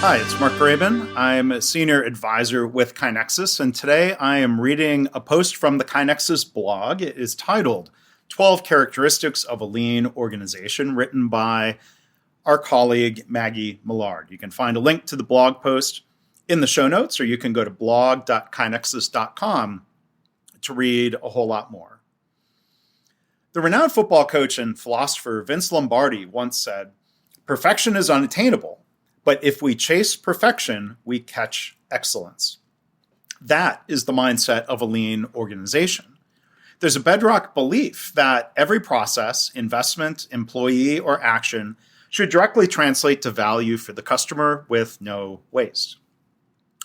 Hi, it's Mark Graben. I'm a senior advisor with KaiNexus, and today I am reading a post from the KaiNexus blog. It is titled 12 Characteristics of a Lean Organization, written by our colleague Maggie Millard. You can find a link to the blog post in the show notes, or you can go to blog.kainexus.com to read a whole lot more. The renowned football coach and philosopher Vince Lombardi once said, "Perfection is unattainable. But if we chase perfection, we catch excellence." That is the mindset of a lean organization. There's a bedrock belief that every process, investment, employee, or action should directly translate to value for the customer with no waste.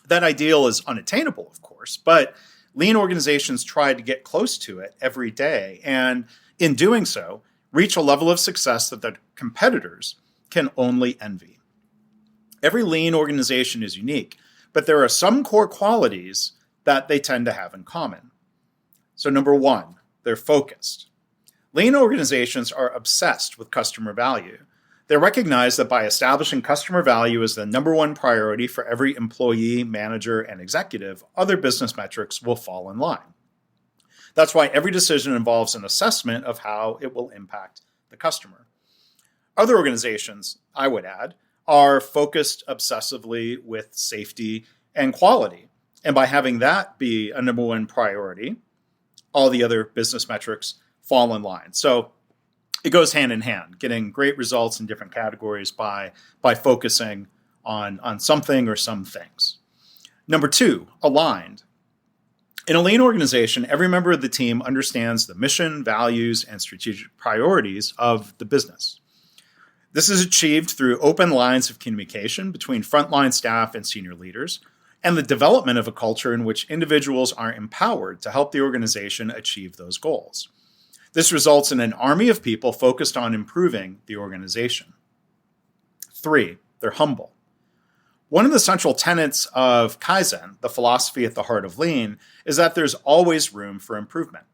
That ideal is unattainable, of course, but lean organizations try to get close to it every day, and in doing so, reach a level of success that their competitors can only envy. Every lean organization is unique, but there are some core qualities that they tend to have in common. So number one, they're focused. Lean organizations are obsessed with customer value. They recognize that by establishing customer value as the number one priority for every employee, manager, and executive, other business metrics will fall in line. That's why every decision involves an assessment of how it will impact the customer. Other organizations, I would add, are focused obsessively with safety and quality. And by having that be a number one priority, all the other business metrics fall in line. So it goes hand in hand, getting great results in different categories by focusing on something or some things. Number two, aligned. In a lean organization, every member of the team understands the mission, values, and strategic priorities of the business. This is achieved through open lines of communication between frontline staff and senior leaders, and the development of a culture in which individuals are empowered to help the organization achieve those goals. This results in an army of people focused on improving the organization. Three, they're humble. One of the central tenets of Kaizen, the philosophy at the heart of lean, is that there's always room for improvement.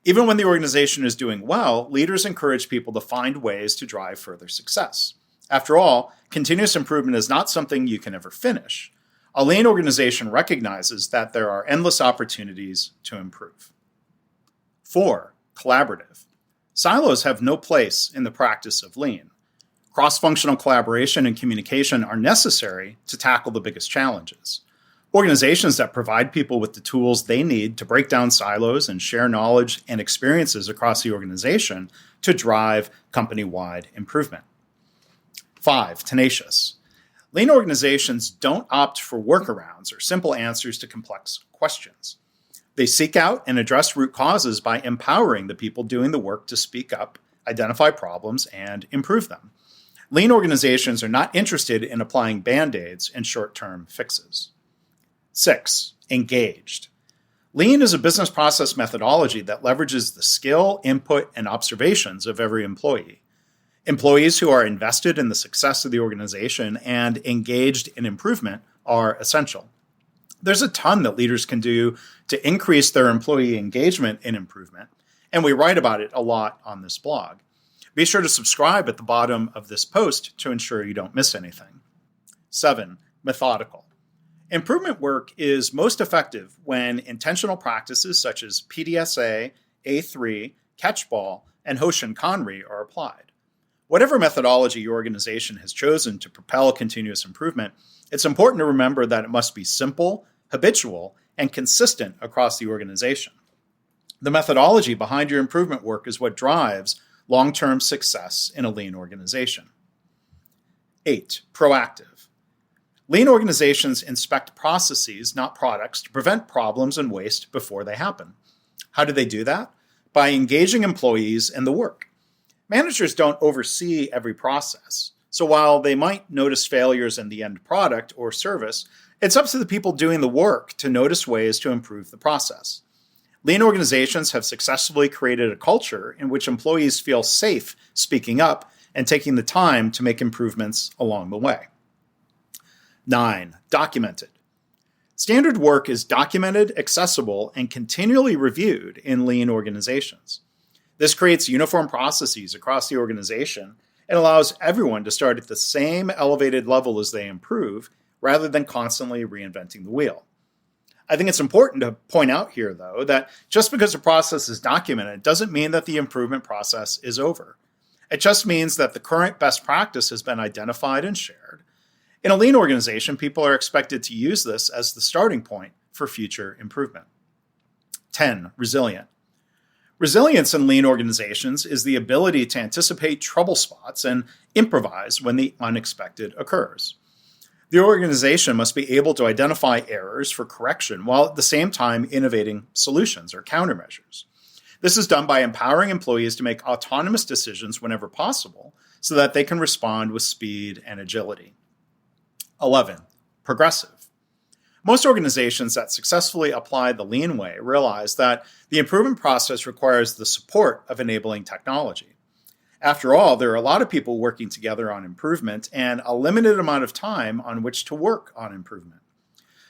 Even when the organization is doing well, leaders encourage people to find ways to drive further success. After all, continuous improvement is not something you can ever finish. A lean organization recognizes that there are endless opportunities to improve. Four, collaborative. Silos have no place in the practice of lean. Cross-functional collaboration and communication are necessary to tackle the biggest challenges. Organizations that provide people with the tools they need to break down silos and share knowledge and experiences across the organization to drive company-wide improvement. Five, tenacious. Lean organizations don't opt for workarounds or simple answers to complex questions. They seek out and address root causes by empowering the people doing the work to speak up, identify problems, and improve them. Lean organizations are not interested in applying band-aids and short-term fixes. Six, engaged. Lean is a business process methodology that leverages the skill, input, and observations of every employee. Employees who are invested in the success of the organization and engaged in improvement are essential. There's a ton that leaders can do to increase their employee engagement and improvement, and we write about it a lot on this blog. Be sure to subscribe at the bottom of this post to ensure you don't miss anything. Seven, methodical. Improvement work is most effective when intentional practices such as PDSA, A3, Catchball, and Hoshin-Kanri are applied. Whatever methodology your organization has chosen to propel continuous improvement, it's important to remember that it must be simple, habitual, and consistent across the organization. The methodology behind your improvement work is what drives long-term success in a lean organization. 8, proactive. Lean organizations inspect processes, not products, to prevent problems and waste before they happen. How do they do that? By engaging employees in the work. Managers don't oversee every process, so while they might notice failures in the end product or service, it's up to the people doing the work to notice ways to improve the process. Lean organizations have successfully created a culture in which employees feel safe speaking up and taking the time to make improvements along the way. 9, documented. Standard work is documented, accessible, and continually reviewed in lean organizations. This creates uniform processes across the organization and allows everyone to start at the same elevated level as they improve, rather than constantly reinventing the wheel. I think it's important to point out here, though, that just because a process is documented doesn't mean that the improvement process is over. It just means that the current best practice has been identified and shared. In a lean organization, people are expected to use this as the starting point for future improvement. 10. Resilient. Resilience in lean organizations is the ability to anticipate trouble spots and improvise when the unexpected occurs. The organization must be able to identify errors for correction while at the same time innovating solutions or countermeasures. This is done by empowering employees to make autonomous decisions whenever possible so that they can respond with speed and agility. 11. Progressive. Most organizations that successfully apply the lean way realize that the improvement process requires the support of enabling technology. After all, there are a lot of people working together on improvement and a limited amount of time on which to work on improvement.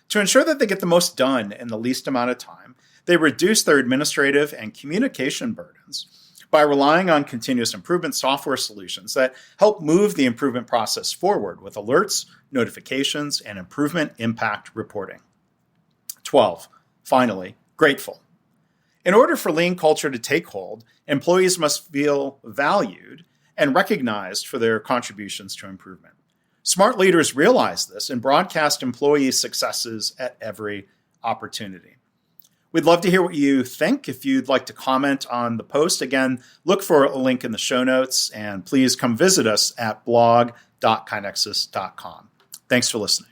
To ensure that they get the most done in the least amount of time, they reduce their administrative and communication burdens by relying on continuous improvement software solutions that help move the improvement process forward with alerts, notifications, and improvement impact reporting. 12. Finally, grateful. In order for lean culture to take hold, employees must feel valued and recognized for their contributions to improvement. Smart leaders realize this and broadcast employee successes at every opportunity. We'd love to hear what you think. If you'd like to comment on the post, again, look for a link in the show notes, and please come visit us at blog.kinexus.com. Thanks for listening.